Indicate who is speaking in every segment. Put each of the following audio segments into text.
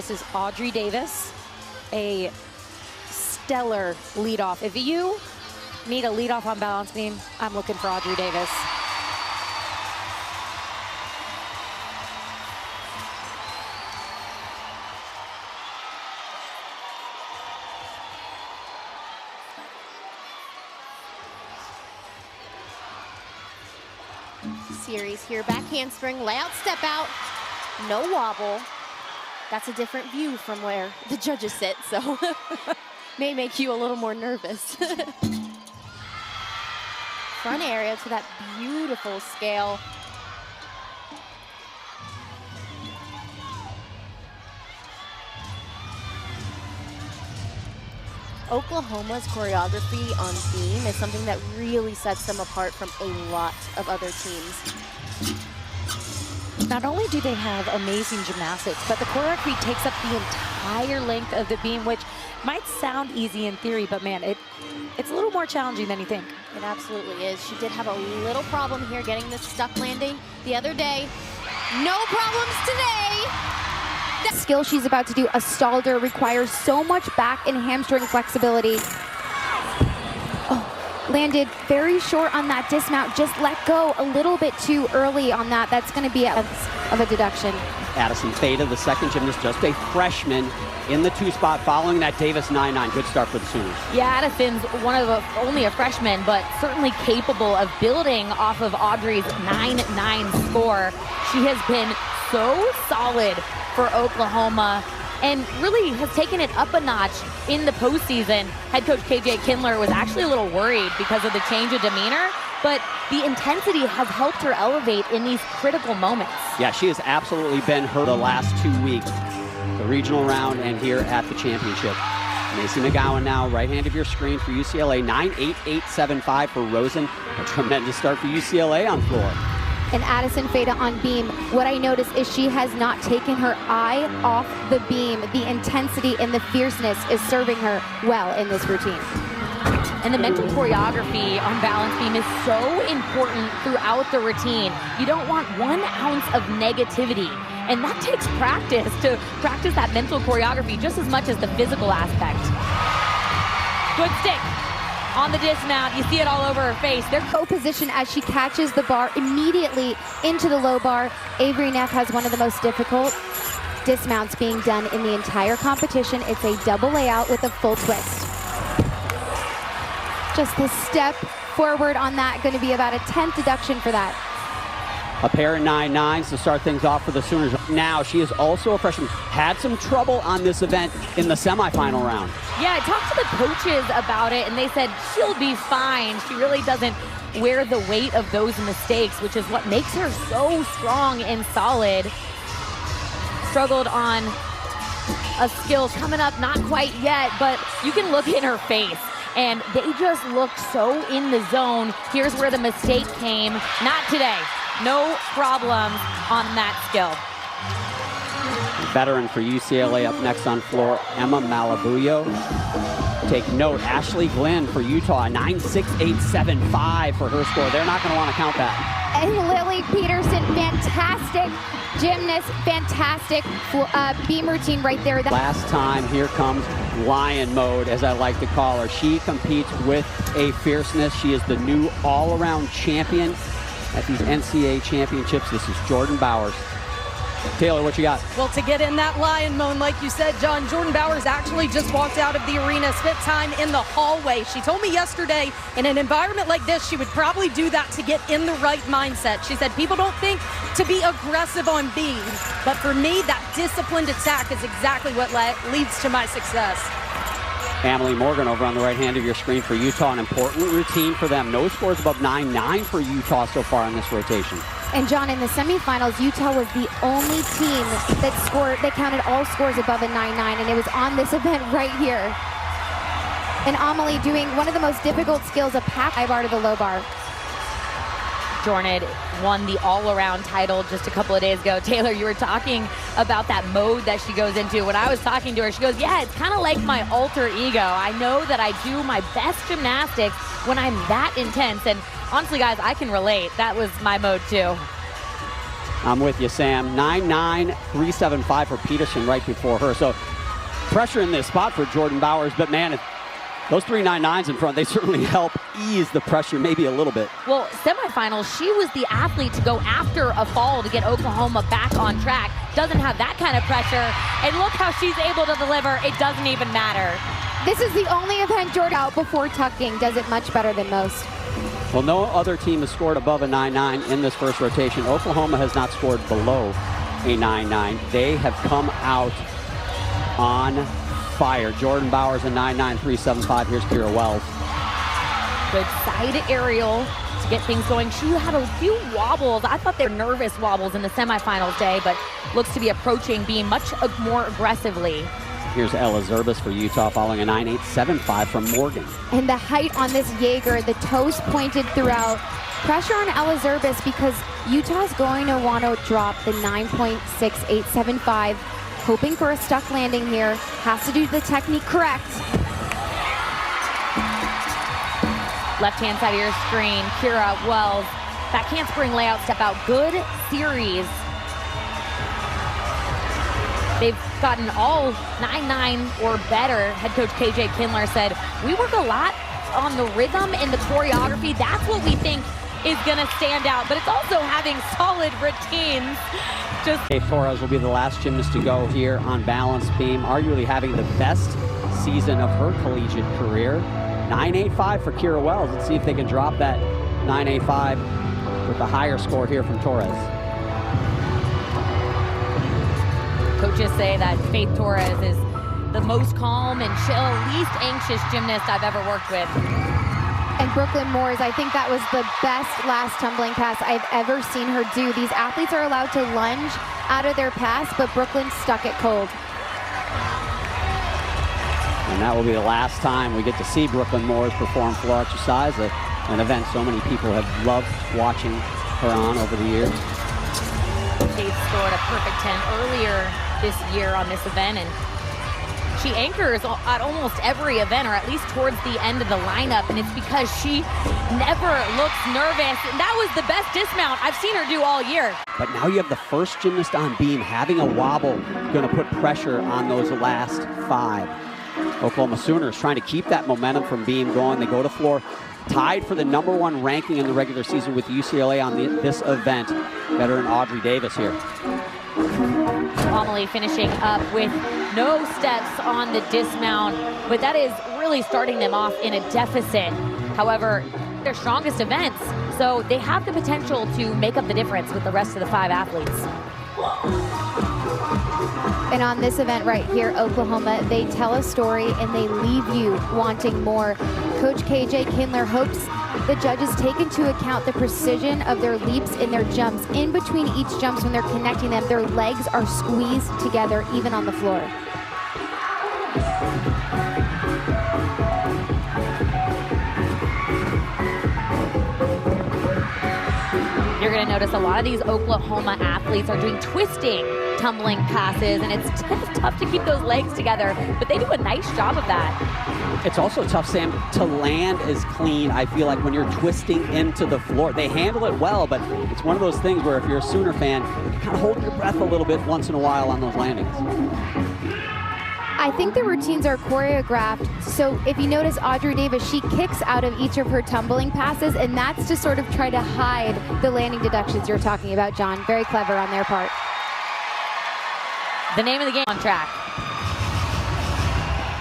Speaker 1: versus Audrey Davis, a stellar leadoff. If you need a leadoff on balance beam, I'm looking for Audrey Davis.
Speaker 2: Series here, back handspring, layout, step out, no wobble. That's a different view from where the judges sit, so may make you a little more nervous. Front area to that beautiful scale. Oklahoma's choreography on beam is something that really sets them apart from a lot of other teams.
Speaker 1: Not only do they have amazing gymnastics, but the choreography takes up the entire length of the beam, which might sound easy in theory, but man, it's a little more challenging than you think.
Speaker 2: It absolutely is. She did have a little problem here getting this stuck landing the other day. No problems today.
Speaker 3: The skill she's about to do, a stalder, requires so much back and hamstring flexibility. Oh, landed very short on that dismount. Just let go a little bit too early on that. That's going to be of a deduction.
Speaker 4: Addison Theta, the second gymnast, just a freshman in the 2 spot following that Davis 9-9. Good start for the Sooners.
Speaker 5: Yeah, Addison's only a freshman, but certainly capable of building off of Audrey's 9-9 score. She has been so solid for Oklahoma and really has taken it up a notch in the postseason. Head coach KJ Kindler was actually a little worried because of the change of demeanor, but the intensity has helped her elevate in these critical moments.
Speaker 4: Yeah, she has absolutely been her the last 2 weeks. The regional round and here at the championship. Macy McGowan now, right hand of your screen for UCLA, 9.8875 for Rosen. A tremendous start for UCLA on floor.
Speaker 3: And Addison Theta on beam, what I notice is she has not taken her eye off the beam. The intensity and the fierceness is serving her well in this routine.
Speaker 5: And the mental choreography on balance beam is so important throughout the routine. You don't want 1 ounce of negativity. And that takes practice, to practice that mental choreography just as much as the physical aspect. Good stick on the dismount. You see it all over her face.
Speaker 3: They're co-position as she catches the bar immediately into the low bar. Avery Neff has one of the most difficult dismounts being done in the entire competition. It's a double layout with a full twist. Just the step forward on that, going to be about a 10th deduction for that.
Speaker 4: A pair of 9-9s to start things off for the Sooners. Now, she is also a freshman. Had some trouble on this event in the semifinal round.
Speaker 5: Yeah, I talked to the coaches about it, and they said she'll be fine. She really doesn't wear the weight of those mistakes, which is what makes her so strong and solid. Struggled on a skill coming up, not quite yet, but you can look in her face. And they just looked so in the zone. Here's where the mistake came. Not today. No problem on that skill.
Speaker 4: Veteran for UCLA up next on floor, Emma Malabuyo. Take note, Ashley Glenn for Utah, 9.6875 for her score. They're not going to want to count that.
Speaker 3: And Lily Peterson, fantastic gymnast, fantastic beam routine right there.
Speaker 4: Last time, here comes lion mode, as I like to call her. She competes with a fierceness. She is the new all-around champion at these NCAA championships. This is Jordan Bowers. Taylor, what you got?
Speaker 6: Well, to get in that lion mode, like you said, John, Jordan Bowers actually just walked out of the arena, spent time in the hallway. She told me yesterday, in an environment like this, she would probably do that to get in the right mindset. She said, people don't think to be aggressive on beam, but for me, that disciplined attack is exactly what leads to my success.
Speaker 4: Emily Morgan over on the right hand of your screen for Utah, an important routine for them. No scores above 9-9 for Utah so far in this rotation.
Speaker 3: And John, in the semifinals, Utah was the only team that counted all scores above a 9-9, and it was on this event right here. And Amelie doing one of the most difficult skills, a pack high bar to the low bar.
Speaker 5: Jordan won the all-around title just a couple of days ago. Taylor, you were talking about that mode that she goes into. When I was talking to her, she goes, yeah, it's kind of like my alter ego. I know that I do my best gymnastics when I'm that intense. And honestly, guys, I can relate. That was my mode too.
Speaker 4: I'm with you, Sam. 9'9", 375 for Peterson right before her. So pressure in this spot for Jordan Bowers, but man, those 3 9.9s in front, they certainly help ease the pressure maybe a little bit.
Speaker 5: Well, semifinals, she was the athlete to go after a fall to get Oklahoma back on track. Doesn't have that kind of pressure. And look how she's able to deliver. It doesn't even matter.
Speaker 3: This is the only event Jordan out before tucking does it much better than most.
Speaker 4: Well, no other team has scored above a 9.9 in this first rotation. Oklahoma has not scored below a 9.9. They have come out on fire. Jordan Bowers a 9.9, 375. Here's Kira Wells.
Speaker 5: Good side aerial to get things going. She had a few wobbles. I thought they were nervous wobbles in the semifinals day, but looks to be approaching being much more aggressively.
Speaker 4: Here's Ella Zerbis for Utah following a 9.875 from Morgan.
Speaker 3: And the height on this Jaeger, the toes pointed throughout. Pressure on Ella Zerbis because Utah's going to want to drop the 9.6875. Hoping for a stuck landing here. Has to do the technique correct.
Speaker 5: Left-hand side of your screen, Kira Wells. That handspring layout step out. Good series. They've gotten all 9.9 or better. Head coach KJ Kindler said, we work a lot on the rhythm and the choreography. That's what we think is going to stand out. But it's also having solid routines.
Speaker 4: Torres will be the last gymnast to go here on balance beam, arguably having the best season of her collegiate career. 9.85 for Kira Wells. Let's see if they can drop that 9.85 with a higher score here from Torres.
Speaker 5: Coaches say that Faith Torres is the most calm and chill, least anxious gymnast I've ever worked with.
Speaker 3: And Brooklyn Moores, I think that was the best last tumbling pass I've ever seen her do. These athletes are allowed to lunge out of their pass, but Brooklyn stuck it cold.
Speaker 4: And that will be the last time we get to see Brooklyn Moores perform floor exercise, an event so many people have loved watching her on over the years.
Speaker 5: Faith scored a perfect 10 earlier this year on this event, and she anchors at almost every event, or at least towards the end of the lineup, and it's because she never looks nervous. And that was the best dismount I've seen her do all year.
Speaker 4: But now you have the first gymnast on beam having a wobble, going to put pressure on those last 5. Oklahoma Sooners trying to keep that momentum from beam going. They go to floor, tied for the #1 ranking in the regular season with UCLA on this event. Veteran Audrey Davis here.
Speaker 5: Amelie finishing up with no steps on the dismount, but that is really starting them off in a deficit. However, their strongest events, so they have the potential to make up the difference with the rest of the 5 athletes.
Speaker 3: And on this event right here, Oklahoma, they tell a story and they leave you wanting more. Coach KJ Kindler hopes the judges take into account the precision of their leaps and their jumps. In between each jumps, when they're connecting them, their legs are squeezed together, even on the floor.
Speaker 5: You're going to notice a lot of these Oklahoma athletes are doing twisting tumbling passes, and it's tough to keep those legs together, but they do a nice job of that.
Speaker 4: It's also tough, Sam, to land as clean, I feel like, when you're twisting into the floor. They handle it well, but it's one of those things where if you're a Sooner fan, you kind of hold your breath a little bit once in a while on those landings.
Speaker 3: I think the routines are choreographed, so if you notice Audrey Davis, she kicks out of each of her tumbling passes, and that's to sort of try to hide the landing deductions you're talking about, John. Very clever on their part.
Speaker 5: The name of the game on track.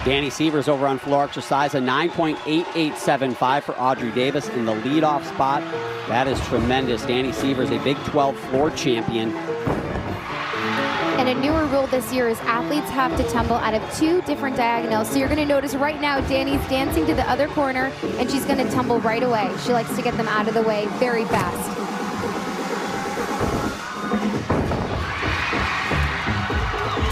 Speaker 4: Danny Sievers over on floor exercise, a 9.8875 for Audrey Davis in the leadoff spot. That is tremendous. Danny Sievers, a Big 12 floor champion.
Speaker 3: And a newer rule this year is athletes have to tumble out of 2 different diagonals. So you're going to notice right now Danny's dancing to the other corner, and she's going to tumble right away. She likes to get them out of the way very fast.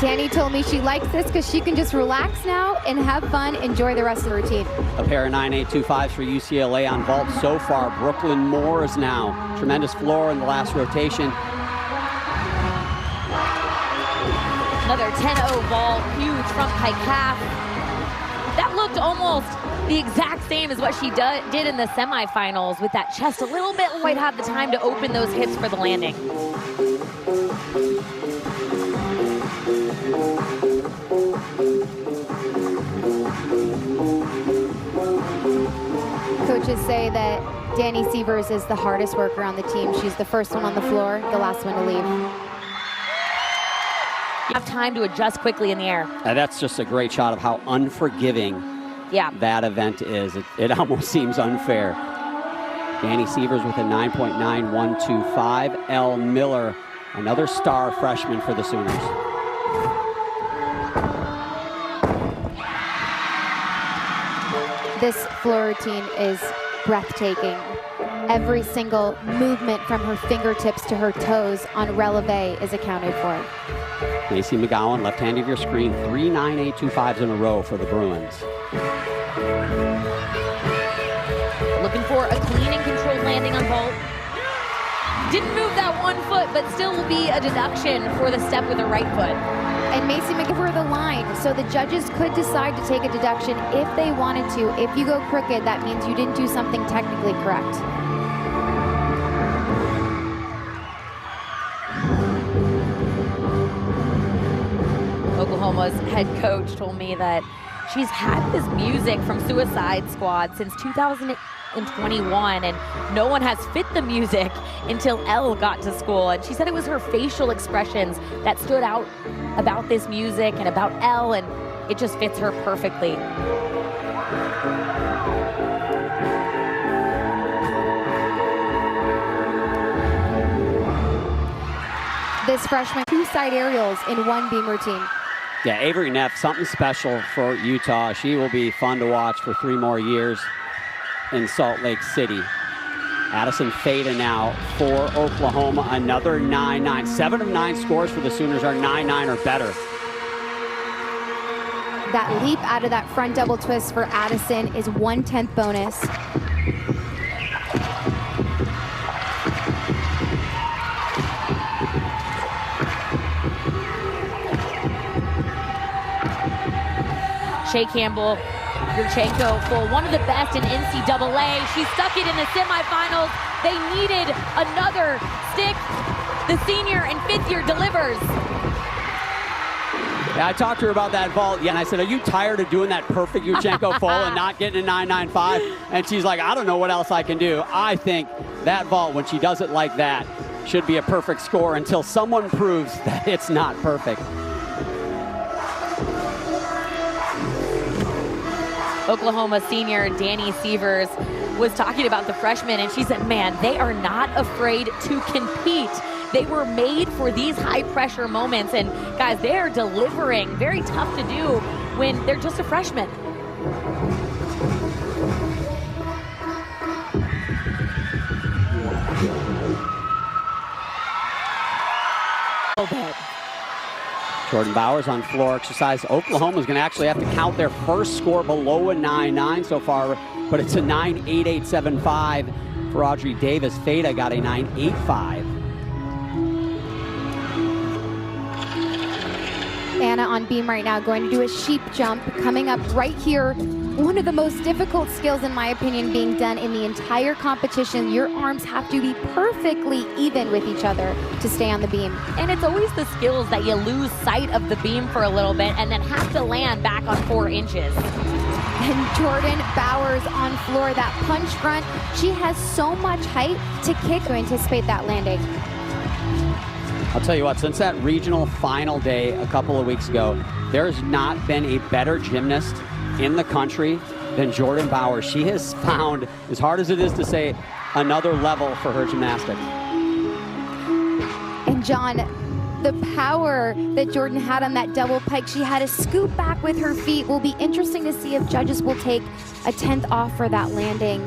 Speaker 3: Danny told me she likes this because she can just relax now and have fun, enjoy the rest of the routine.
Speaker 4: A pair of 9.825s for UCLA on vault so far. Brooklyn Moores now. Tremendous floor in the last rotation.
Speaker 5: Another 10-0 vault, huge front pike calf. That looked almost the exact same as what she did in the semifinals with that chest a little bit. Quite had the time to open those hips for the landing.
Speaker 3: say that Danny Sievers is the hardest worker on the team. She's the first one on the floor, the last one to leave.
Speaker 5: You have time to adjust quickly in the air.
Speaker 4: And that's just a great shot of how unforgiving that event is. It almost seems unfair. Danny Sievers with a 9.9125. Elle Miller, another star freshman for the Sooners.
Speaker 3: This floor routine is breathtaking. Every single movement from her fingertips to her toes on releve is accounted for.
Speaker 4: Macy McGowan, left hand of your screen, 3 9.825s in a row for the Bruins.
Speaker 5: Looking for a clean and controlled landing on vault. Didn't move that 1 foot, but still will be a deduction for the step with the right foot.
Speaker 3: And Macy McGowan the line, so the judges could decide to take a deduction if they wanted to. If you go crooked, that means you didn't do something technically correct.
Speaker 5: Oklahoma's head coach told me that she's had this music from Suicide Squad since 2021, and no one has fit the music until Elle got to school. And she said it was her facial expressions that stood out about this music and about Elle, and it just fits her perfectly.
Speaker 3: This freshman, 2 side aerials in 1 beam routine.
Speaker 4: Yeah, Avery Neff, something special for Utah. She will be fun to watch for 3 more years in Salt Lake City. Addison Fada now for Oklahoma, another 9-9. 7 of 9 scores for the Sooners are 9-9 or better.
Speaker 3: That leap out of that front double twist for Addison is 1/10 bonus.
Speaker 5: Shea Campbell, Yurchenko full, one of the best in NCAA. She stuck it in the semifinals. They needed another stick. The senior and 5th year delivers.
Speaker 4: Yeah, I talked to her about that vault, and I said, are you tired of doing that perfect Yurchenko full and not getting a 9.95? And she's like, I don't know what else I can do. I think that vault, when she does it like that, should be a perfect score until someone proves that it's not perfect.
Speaker 5: Oklahoma senior Danny Sievers was talking about the freshmen, and she said, man, they are not afraid to compete. They were made for these high pressure moments, and guys, they are delivering. Very tough to do when they're just a freshman.
Speaker 4: Jordan Bowers on floor exercise. Oklahoma's going to actually have to count their first score below a 9-9 so far, but it's a 9.8875 for Audrey Davis. Fada got a 9.85.
Speaker 3: Anna on beam right now, going to do a sheep jump, coming up right here. One of the most difficult skills, in my opinion, being done in the entire competition. Your arms have to be perfectly even with each other to stay on the beam.
Speaker 5: And it's always the skills that you lose sight of the beam for a little bit and then have to land back on 4 inches.
Speaker 3: And Jordan Bowers on floor, that punch front. She has so much height to kick to anticipate that landing.
Speaker 4: I'll tell you what, since that regional final day a couple of weeks ago, there's not been a better gymnast in the country than Jordan Bowers. She has found, as hard as it is to say, another level for her gymnastics.
Speaker 3: And John, the power that Jordan had on that double pike, she had to scoop back with her feet. Will be interesting to see if judges will take a 10th off for that landing.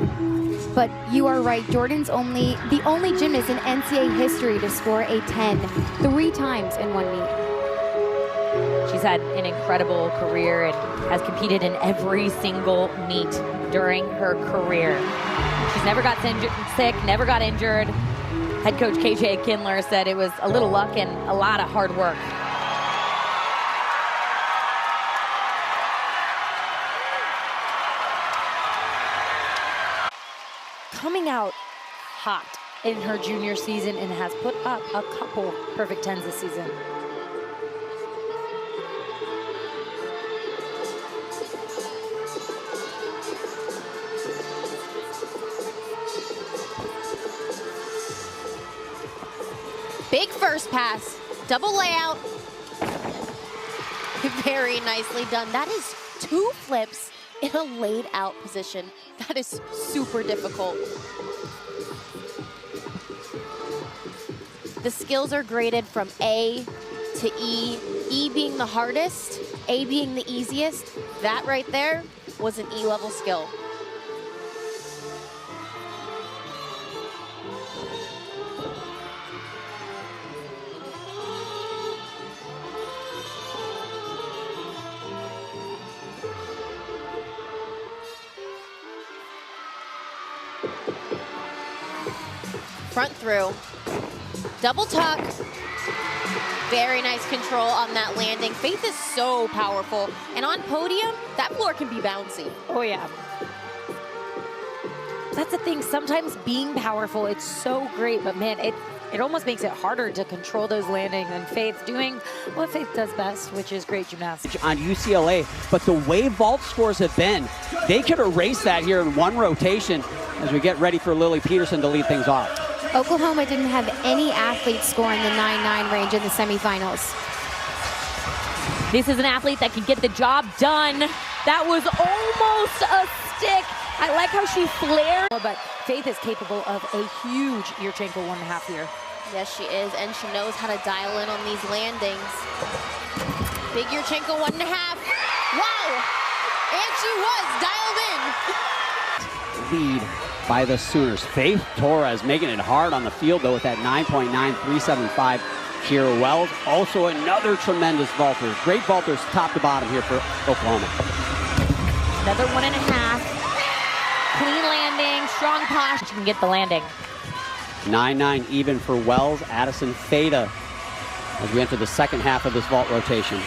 Speaker 3: But you are right, Jordan's the only gymnast in NCAA history to score a 10 3 times in 1 meet.
Speaker 5: She's had an incredible career and has competed in every single meet during her career. She's never got sick, never got injured. Head coach KJ Kindler said it was a little luck and a lot of hard work.
Speaker 1: Coming out hot in her junior season and has put up a couple perfect 10s this season.
Speaker 2: Big first pass, double layout. Very nicely done. That is 2 flips in a laid out position. That is super difficult. The skills are graded from A to E, E being the hardest, A being the easiest. That right there was an E-level skill. Front through, double tuck. Very nice control on that landing. Faith is so powerful. And on podium, that floor can be bouncy.
Speaker 1: Oh, yeah. That's the thing. Sometimes being powerful, it's so great. But, man, it almost makes it harder to control those landings. And Faith doing what Faith does best, which is great gymnastics.
Speaker 4: On UCLA, but the way vault scores have been, they could erase that here in one rotation as we get ready for Lily Peterson to lead things off.
Speaker 3: Oklahoma didn't have any athletes score in the 9-9 range in the semifinals.
Speaker 5: This is an athlete that can get the job done. That was almost a stick. I like how she flared.
Speaker 1: But Faith is capable of a huge Yurchenko 1.5 here.
Speaker 2: Yes, she is, and she knows how to dial in on these landings. Big Yurchenko 1.5. Wow! And she was dialed in.
Speaker 4: Lead by the Sooners. Faith Torres making it hard on the field, though, with that 9.9375. Kira Wells, also another tremendous vaulter. Great vaulters top to bottom here for Oklahoma.
Speaker 5: Another 1.5. Clean landing, strong posture. She can get the landing.
Speaker 4: 9-9 even for Wells. Addison Feda as we enter the second half of this vault rotation.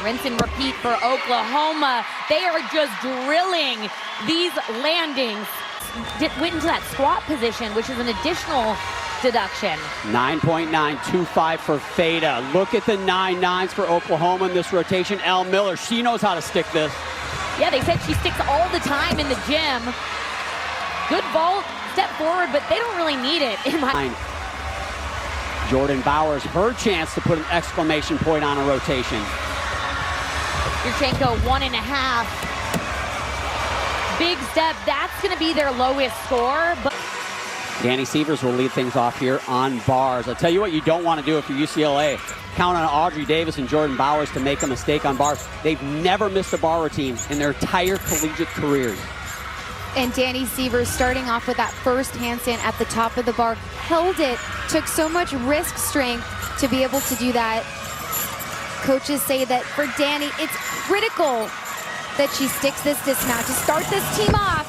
Speaker 5: Rinse and repeat for Oklahoma. They are just drilling these landings. Went into that squat position, which is an additional deduction.
Speaker 4: 9.925 for Feda. Look at the 9-9s for Oklahoma in this rotation. Elle Miller, she knows how to stick this.
Speaker 5: Yeah, they said she sticks all the time in the gym. Good vault, step forward, but they don't really need it.
Speaker 4: Jordan Bowers, her chance to put an exclamation point on a rotation.
Speaker 5: Yurchenko 1.5. Big step, that's gonna be their lowest score. But
Speaker 4: Danny Severs will lead things off here on bars. I'll tell you what you don't want to do if you're UCLA. Count on Audrey Davis and Jordan Bowers to make a mistake on bars. They've never missed a bar routine in their entire collegiate careers.
Speaker 3: And Danny Severs starting off with that first handstand at the top of the bar, held it, took so much wrist strength to be able to do that. Coaches say that for Danny, it's critical that she sticks this dismount to start this team off.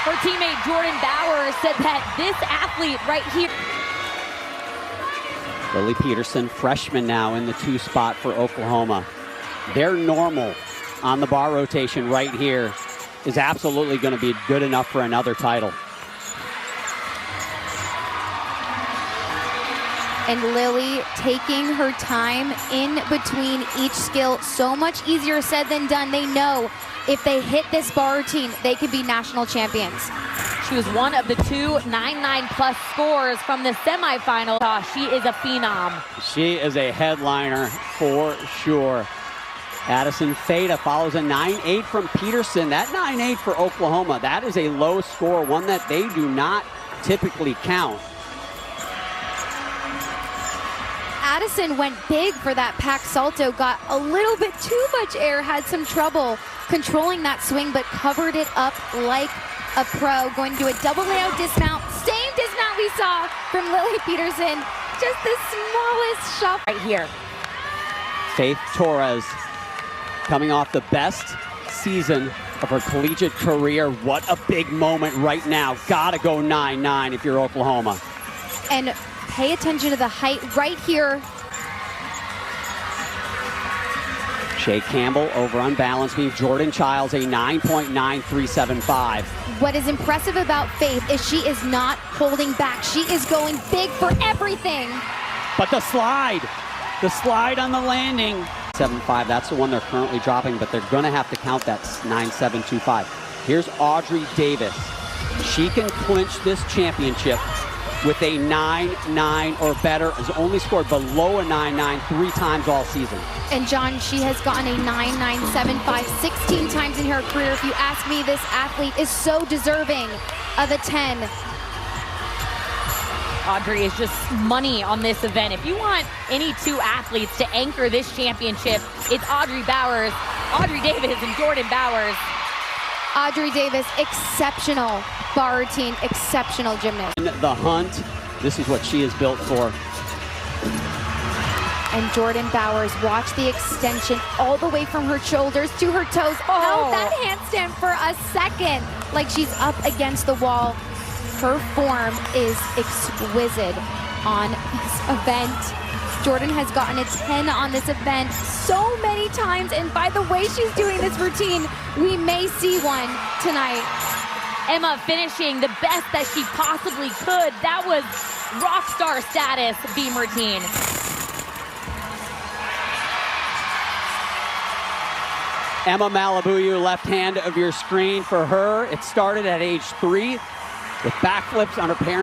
Speaker 5: her teammate Jordan Bowers said that this athlete right here.
Speaker 4: Lily Peterson, freshman now in the 2 spot for Oklahoma. Their normal on the bar rotation right here is absolutely going to be good enough for another title.
Speaker 3: And Lily taking her time in between each skill. So much easier said than done. They know if they hit this bar routine, they could be national champions.
Speaker 5: She was one of the 2 9-9 plus scores from the semifinal. She is a phenom.
Speaker 4: She is a headliner for sure. Addison Feda follows a 9-8 from Peterson. That 9-8 for Oklahoma, that is a low score, one that they do not typically count.
Speaker 3: Addison went big for that pack salto, got a little bit too much air, had some trouble controlling that swing, but covered it up like a pro. Going to do a double layout dismount. Same dismount we saw from Lily Peterson. Just the smallest shot
Speaker 5: right here.
Speaker 4: Faith Torres coming off the best season of her collegiate career. What a big moment right now. Gotta go 9-9 if you're Oklahoma.
Speaker 3: And pay attention to the height right here.
Speaker 4: Shea Campbell over on balance beam. Jordan Childs a 9.9375.
Speaker 3: What is impressive about Faith is she is not holding back. She is going big for everything.
Speaker 4: But the slide on the landing. 7.5, that's the one they're currently dropping, but they're gonna have to count that 9.725. Here's Audrey Davis. She can clinch this championship with a 9-9 or better, has only scored below a 9-9 3 times all season.
Speaker 3: And John, she has gotten a 9-9-7-5 16 times in her career. If you ask me, this athlete is so deserving of a 10.
Speaker 5: Audrey is just money on this event. If you want any two athletes to anchor this championship, it's Audrey Bowers, Audrey Davis, and Jordan Bowers.
Speaker 3: Audrey Davis, exceptional bar routine, exceptional gymnast.
Speaker 4: The hunt, this is what she is built for.
Speaker 3: And Jordan Bowers, watch the extension all the way from her shoulders to her toes. Held that handstand for a second, like she's up against the wall. Her form is exquisite on this event. Jordan has gotten a 10 on this event so many times, and by the way she's doing this routine, we may see one tonight.
Speaker 5: Emma finishing the best that she possibly could. That was rock star status beam routine.
Speaker 4: Emma Malabuyu, left hand of your screen for her. It started at age 3 with backflips on her parents.